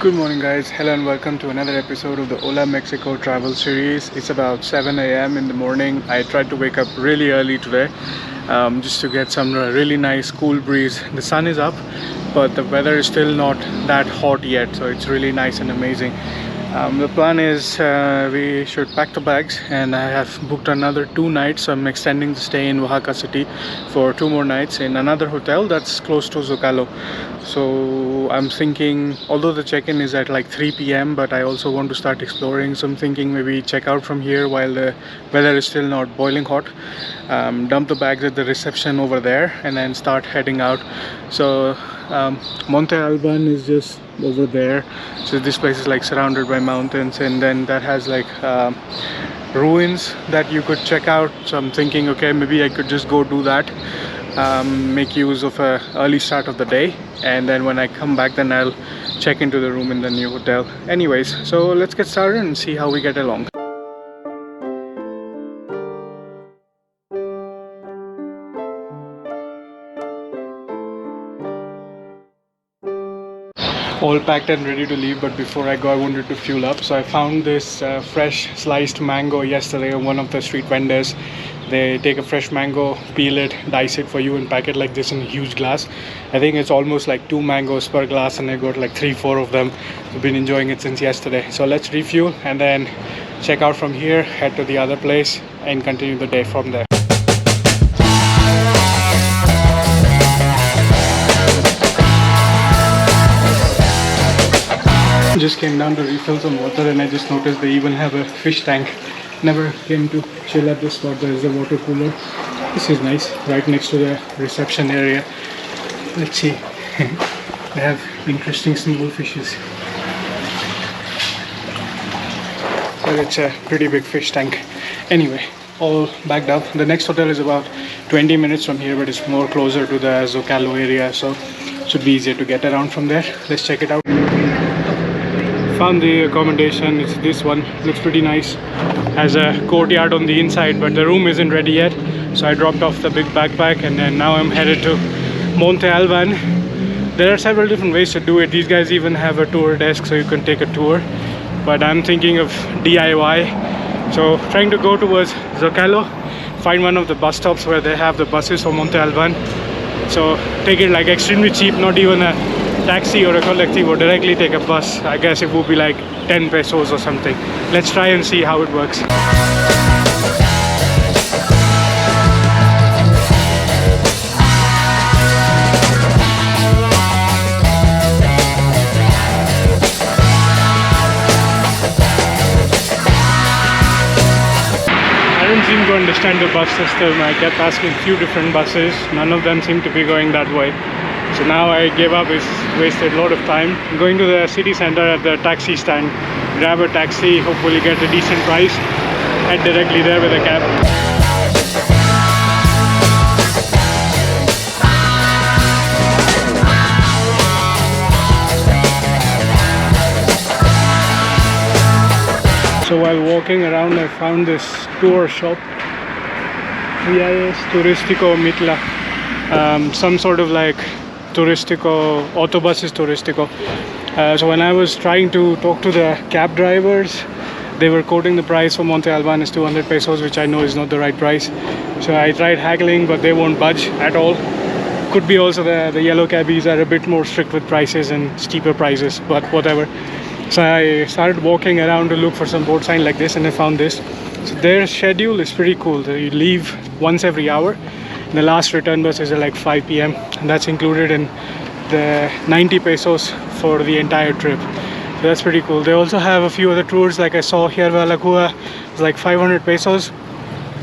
Good morning guys, hello and welcome to another episode of the Hola Mexico travel series. It's about 7 a.m. in the morning. I tried to wake up really early today just to get some really nice cool breeze. The sun is up but the weather is still not that hot yet, so it's really nice and amazing. The plan is we should pack the bags, and I have booked another 2 nights. So I'm extending the stay in Oaxaca City for 2 more nights in another hotel that's close to Zocalo. So I'm thinking, although the check-in is at like 3 p.m, but I also want to start exploring, so I'm thinking maybe check out from here while the weather is still not boiling hot, dump the bags at the reception over there, and then start heading out. So Monte Alban is just over there, so this place is like surrounded by mountains, and then that has like ruins that you could check out. So I'm thinking, okay, maybe I could just go do that, make use of a early start of the day, and then when I come back then I'll check into the room in the new hotel. Anyways, so let's get started and see how we get along. All packed and ready to leave, but before I go I wanted to fuel up. So I found this fresh sliced mango yesterday on one of the street vendors. They take a fresh mango, peel it, dice it for you, and pack it like this in a huge glass. I think it's almost like 2 mangoes per glass, and I got like 3-4 of them. I've been enjoying it since yesterday. So let's refuel and then check out from here, head to the other place, and continue the day from there. Just came down to refill some water, and I just noticed they even have a fish tank. Never came to chill at this spot. There is a water cooler. This is nice, right next to the reception area. Let's see. They have interesting small fishes, but it's a pretty big fish tank. Anyway, all backed up. The next hotel is about 20 minutes from here, but it's more closer to the Zocalo area, so it should be easier to get around from there. Let's check it out. Found the accommodation. It's this one. Looks pretty nice. Has a courtyard on the inside, but the room isn't ready yet, so I dropped off the big backpack, and then now I'm headed to Monte Alban. There are several different ways to do it. These guys even have a tour desk, so you can take a tour, but I'm thinking of DIY. So trying to go towards Zocalo, find one of the bus stops where they have the buses for Monte Alban. So take it like extremely cheap, not even a taxi or a colectivo, directly take a bus. I guess it would be like 10 pesos or something. Let's try and see how it works. I don't seem to understand the bus system. I kept asking a few different buses. None of them seem to be going that way. So now I gave up. It's wasted a lot of time. I'm going to the city center at the taxi stand, grab a taxi, hopefully get a decent price, head directly there with a cab. So while walking around I found this tour shop, Viajes Turísticos Mitla, some sort of like Turistico, autobuses Turistico. So when I was trying to talk to the cab drivers, they were quoting the price for Monte Alban is 200 pesos, which I know is not the right price. So I tried haggling, but they won't budge at all. Could be also the yellow cabbies are a bit more strict with prices and steeper prices, but whatever. So I started walking around to look for some board sign like this, and I found this. So their schedule is pretty cool. You leave once every hour. The last return bus is at like 5 p.m. and that's included in the 90 pesos for the entire trip. So that's pretty cool. They also have a few other tours, like I saw here Valakua, it's like 500 pesos.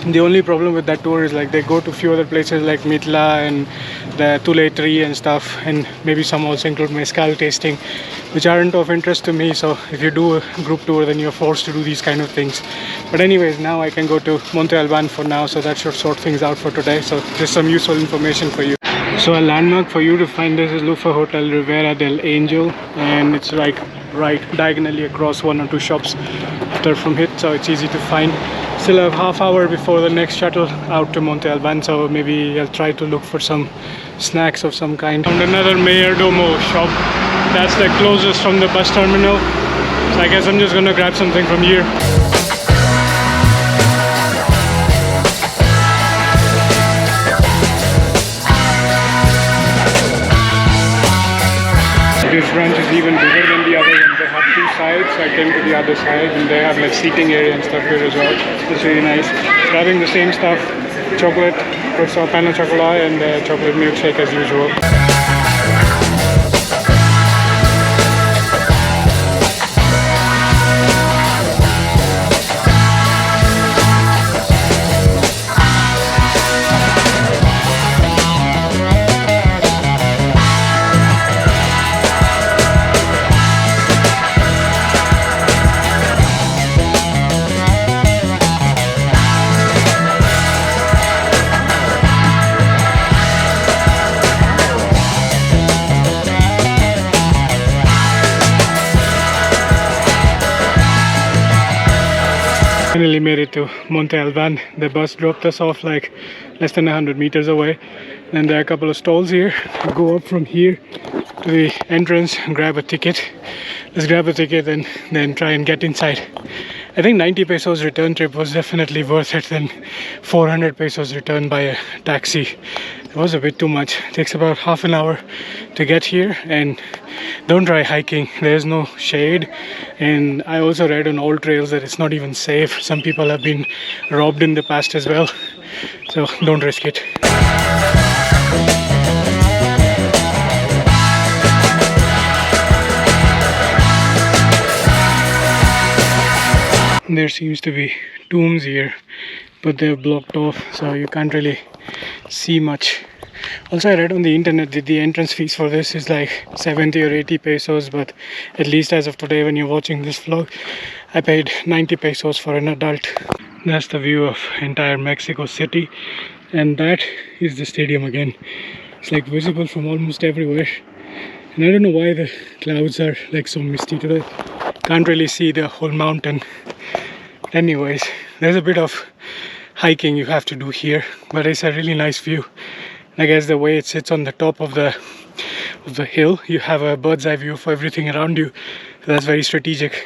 And the only problem with that tour is like they go to a few other places like Mitla and the Tule tree and stuff, and maybe some also include mezcal tasting, which aren't of interest to me. So if you do a group tour, then you're forced to do these kind of things. But anyways, now I can go to Monte Alban for now, so that should sort things out for today. So just some useful information for you. So a landmark for you to find this is look for Hotel Rivera del Angel, and it's like right diagonally across 1 or 2 shops after from it, so it's easy to find. Still have half hour before the next shuttle out to Monte Alban, so maybe I'll try to look for some snacks of some kind. Found another mayordomo shop. That's the closest from the bus terminal. So I guess I'm just gonna grab something from here. This branch is even bigger than the other one. They have two sides, so I came to the other side, and they have like seating area and stuff here as well. It's really nice. Grabbing the same stuff, chocolate, pan of chocolate, and chocolate milkshake as usual. Finally made it to Monte Alban. The bus dropped us off like less than 100 meters away. Then there are a couple of stalls here. We'll go up from here to the entrance and grab a ticket. Let's grab a ticket and then try and get inside. I think 90 pesos return trip was definitely worth it than 400 pesos return by a taxi. It was a bit too much. It takes about half an hour to get here, and don't try hiking. There's no shade, and I also read on all trails that it's not even safe. Some people have been robbed in the past as well, so don't risk it. There seems to be tombs here, but they're blocked off, so you can't really see much. Also, I read on the internet that the entrance fees for this is like 70 or 80 pesos, but at least as of today when you're watching this vlog, I paid 90 pesos for an adult. That's the view of entire Mexico City, and that is the stadium again. It's like visible from almost everywhere, and I don't know why the clouds are like so misty today. Can't really see the whole mountain. Anyways, there's a bit of hiking you have to do here, but it's a really nice view. I guess the way it sits on the top of the hill, you have a bird's eye view for everything around you. So that's very strategic.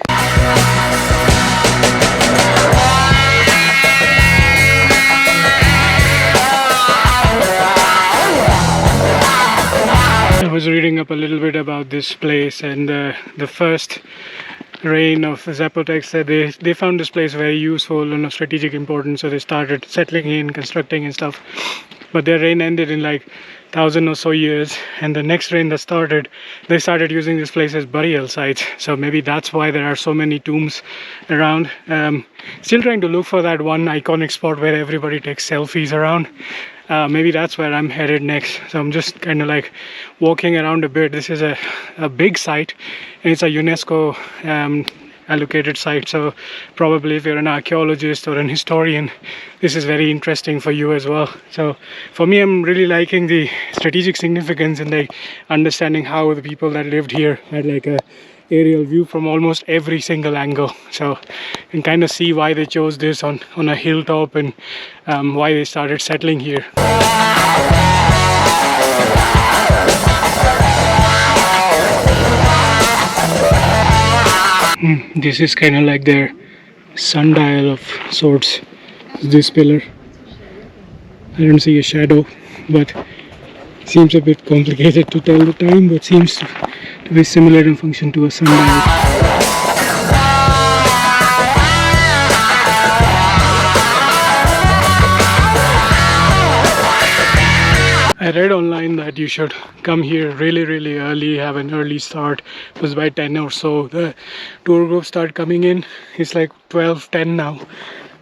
I was reading up a little bit about this place, and the first reign of Zapotecs said they found this place very useful and of strategic importance, so they started settling in, constructing and stuff. But their reign ended in like 1,000 or so years, and the next reign that started, they started using this place as burial sites. So maybe that's why there are so many tombs around. Still trying to look for that one iconic spot where everybody takes selfies around. Maybe that's where I'm headed next. So I'm just kind of like walking around a bit. This is a big site, and it's a UNESCO allocated site, so probably if you're an archaeologist or an historian, this is very interesting for you as well. So for me, I'm really liking the strategic significance and like understanding how the people that lived here had like a aerial view from almost every single angle, so you can kind of see why they chose this on a hilltop, and why they started settling here. This is kind of like their sundial of sorts. This pillar, I don't see a shadow, but it seems a bit complicated to tell the time, but seems to be similar in function to a sundial. I read online that you should come here really early, have an early start, because by 10 or so the tour groups start coming in. It's like 12:10 now.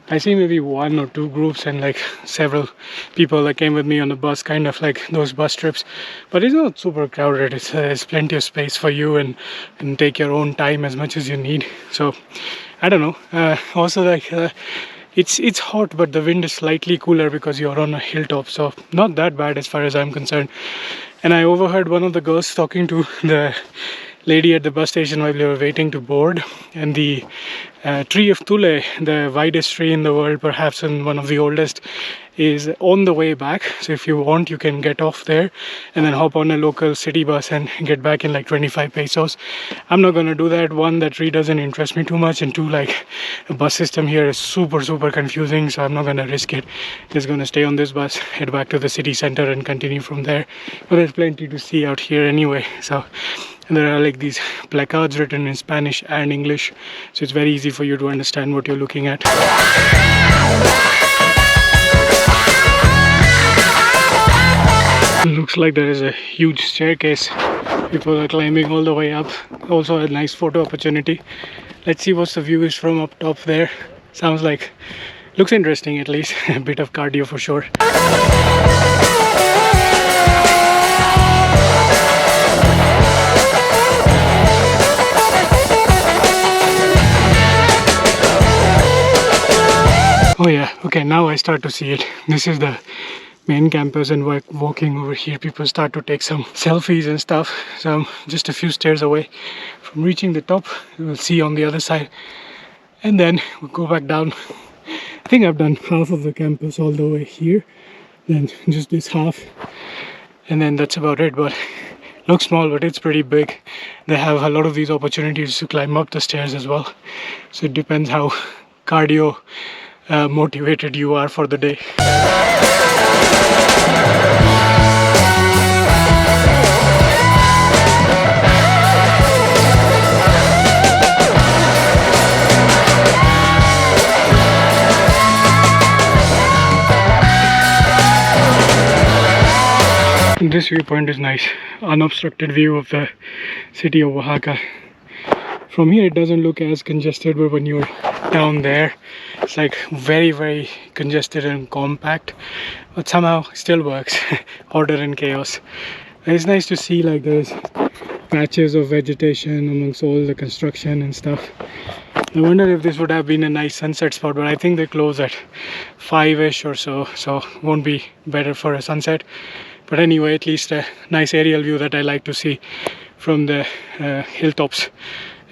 I see maybe one or two groups and like several people that came with me on the bus, kind of like those bus trips, but it's not super crowded. There's plenty of space for you, and take your own time as much as you need. So I don't know. Also like it's hot, but the wind is slightly cooler because you're on a hilltop, so not that bad as far as I'm concerned. And I overheard one of the girls talking to the lady at the bus station while they were waiting to board, and the tree of Tule, the widest tree in the world, perhaps, and one of the oldest, is on the way back. So if you want, you can get off there and then hop on a local city bus and get back in like 25 pesos. I'm not gonna do that. One, that really doesn't interest me too much, and two, like the bus system here is super confusing, so I'm not gonna risk it. Just gonna stay on this bus, head back to the city center and continue from there. But there's plenty to see out here anyway. So there are like these placards written in Spanish and English, so it's very easy for you to understand what you're looking at. It looks like there is a huge staircase. People are climbing all the way up. Also a nice photo opportunity. Let's see what the view is from up top there. Sounds like, looks interesting at least. A bit of cardio for sure. Oh yeah, okay, now I start to see it. This is the main campus, and walking over here, people start to take some selfies and stuff. So I'm just a few stairs away from reaching the top. We'll see on the other side, and then we'll go back down. I think I've done half of the campus all the way here, then just this half, and then that's about it. But looks small, but it's pretty big. They have a lot of these opportunities to climb up the stairs as well, so it depends how cardio motivated you are for the day. This viewpoint is nice, unobstructed view of the city of Oaxaca. From here it doesn't look as congested, but when you're down there it's like very congested and compact, but somehow still works. Order and chaos. It's nice to see like there's patches of vegetation amongst all the construction and stuff. I wonder if this would have been a nice sunset spot, but I think they close at 5ish or so won't be better for a sunset. But anyway, at least a nice aerial view that I like to see from the hilltops.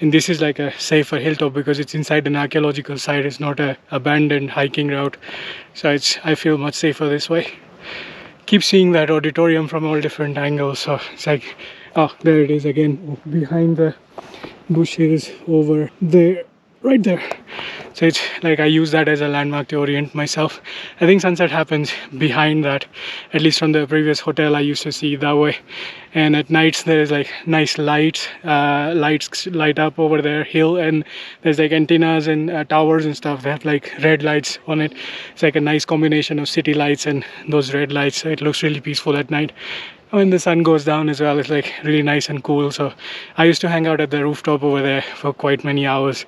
And this is like a safer hilltop because it's inside an archaeological site. It's not a abandoned hiking route, so I feel much safer this way. Keep seeing that auditorium from all different angles, so it's like, oh, there it is again, behind the bushes over there, right there. So it's like I use that as a landmark to orient myself. I think sunset happens behind that, at least from the previous hotel I used to see that way. And at nights there's like nice lights light up over there hill, and there's like antennas and towers and stuff. They have like red lights on it. It's like a nice combination of city lights and those red lights. It looks really peaceful at night. When the sun goes down as well, it's like really nice and cool. So I used to hang out at the rooftop over there for quite many hours.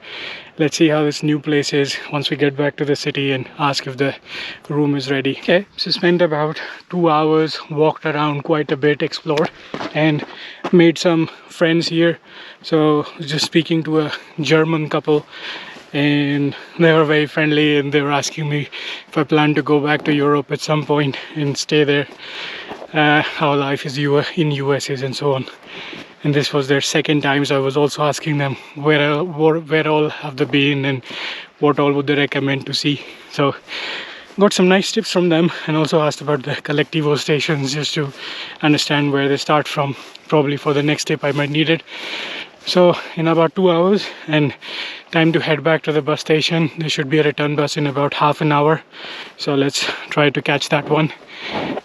Let's see how this new place is once we get back to the city and ask if the room is ready. Okay, so spent about 2 hours, walked around quite a bit, explored, and made some friends here. So just speaking to a German couple, and they were very friendly, and they were asking me if I plan to go back to Europe at some point and stay there, how life is in US is, and so on. And this was their second time, so I was also asking them where all have they been and what all would they recommend to see. So got some nice tips from them, and also asked about the collectivo stations just to understand where they start from. Probably for the next tip I might need it. So in about 2 hours and time to head back to the bus station. There should be a return bus in about half an hour, so let's try to catch that one.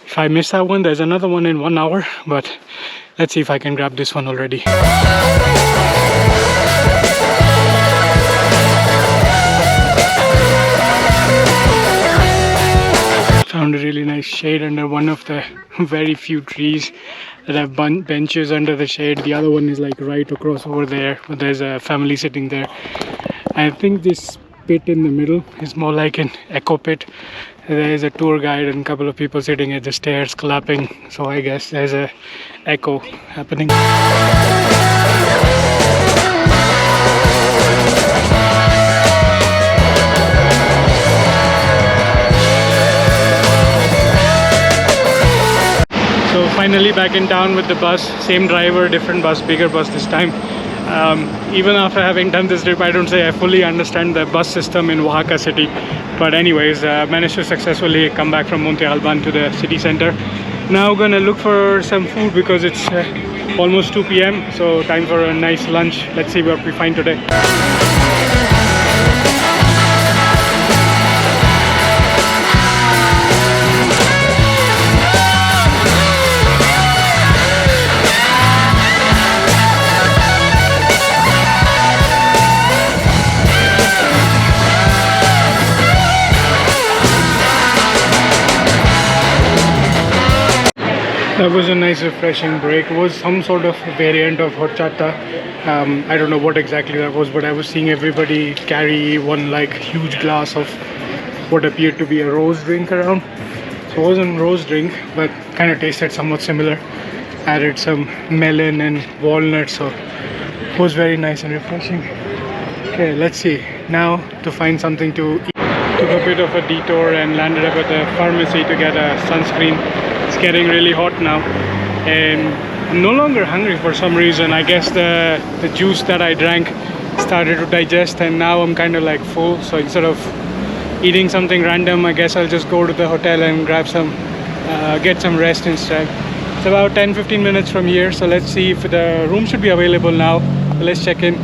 If I miss that one, there's another one in 1 hour, but let's see if I can grab this one already. Found a really nice shade under one of the very few trees that have benches under the shade. The other one is like right across over there, but there's a family sitting there. I think this pit in the middle is more like an echo pit. There is a tour guide and a couple of people sitting at the stairs clapping, so I guess there's a echo happening. So finally back in town with the bus, same driver, different bus, bigger bus this time. Even after having done this trip, I don't say I fully understand the bus system in Oaxaca City. But anyways, managed to successfully come back from Monte Alban to the city center. Now gonna look for some food because it's almost 2 p.m. So time for a nice lunch. Let's see what we find today. That was a nice refreshing break. It was some sort of variant of horchata. I don't know what exactly that was, but I was seeing everybody carry one like huge glass of what appeared to be a rose drink around. So it wasn't rose drink, but kind of tasted somewhat similar. Added some melon and walnuts, so it was very nice and refreshing. Okay, let's see. Now to find something to eat. Took a bit of a detour and landed up at the pharmacy to get a sunscreen. It's getting really hot now and I'm no longer hungry for some reason. I guess the juice that I drank started to digest and now I'm kind of like full. So instead of eating something random, I guess I'll just go to the hotel and grab some, get some rest instead. It's about 10-15 minutes from here. So let's see if the room should be available now. Let's check in.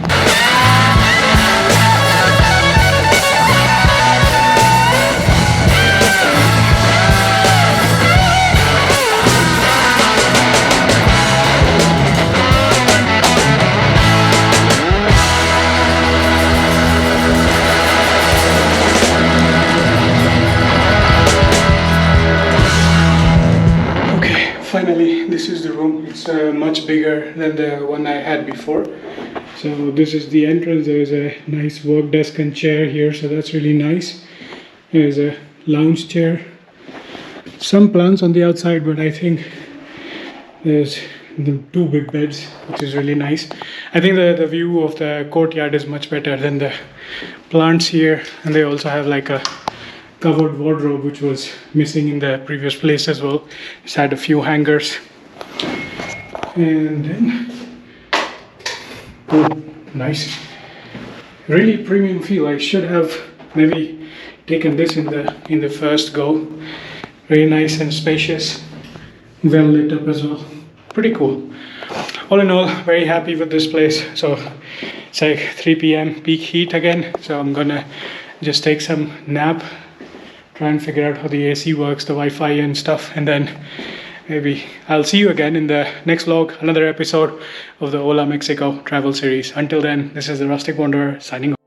Finally, this is the room. It's much bigger than the one I had before. So this is the entrance. There's a nice work desk and chair here, so that's really nice. There's a lounge chair. Some plants on the outside, but I think there's the 2 big beds, which is really nice. I think the view of the courtyard is much better than the plants here. And they also have like a covered wardrobe, which was missing in the previous place as well. Just had a few hangers. And then, oh, nice. Really premium feel. I should have maybe taken this in the first go. Very nice and spacious. Well lit up as well. Pretty cool. All in all, very happy with this place. So it's like 3 p.m. peak heat again. So I'm gonna just take some nap. Try and figure out how the AC works, the Wi-Fi and stuff, and then maybe I'll see you again in the next vlog, another episode of the Hola Mexico travel series. Until then, this is the Rustic Wanderer signing off.